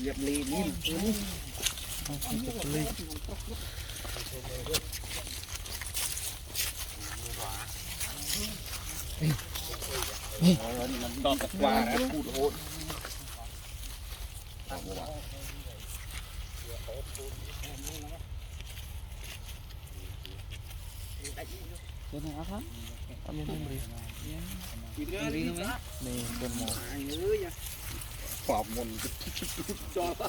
เหยียบลีนี่มันดอกตะกวานะพูดโหดเดี๋ยวนะครับทำยังไงดีนี่เป็นหมอปอบมนจอตา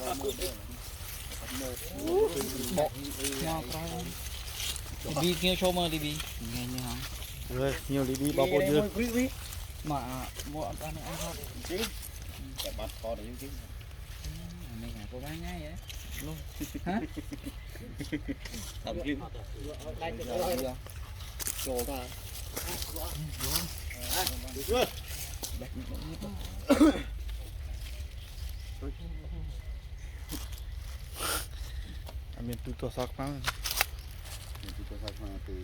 บีเงี้ยโชว์มาดิบีไงเนี่ยฮะเลยเงี้ยดิบีบอกเยอะมาหมดอันนี้อันชอบจริงแต่บัดคอได้จริงไม่หายก็ไม่ง่ายเลยลูกฮะทำจริงไล่จะได้โชว์ป่ะมีตัวซักมั้งมีตัวซักมาตี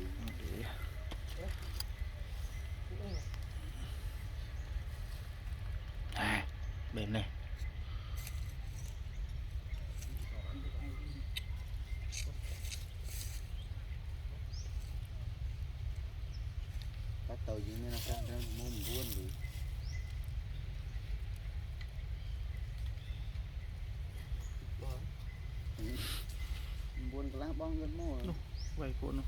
เบนเนี่ยtàu gì nên là sao ra mông buôn đi buôn cái lá bong gần mò vậy cuộn không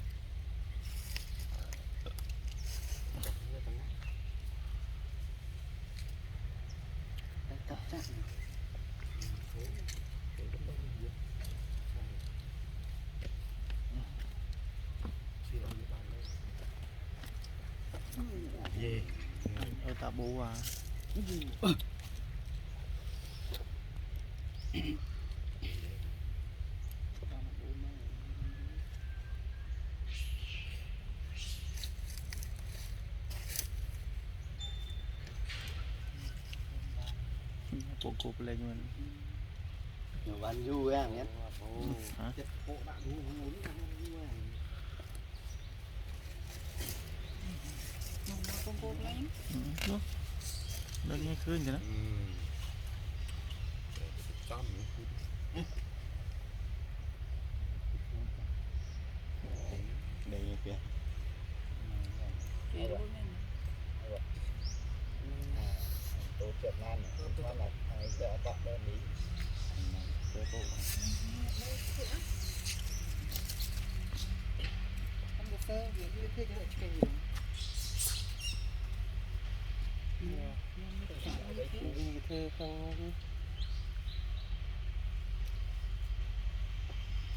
tập chắc gì ở tạ bố à bộ cục lên mình nhiều bạn vui á nhé hả lên nghe khơi vậy đó đây kìa tôi chợt nan tôi là ai sẽ bắt đơn lý tôi bộ không được phê vì cái thế giới cái gì cái thơ không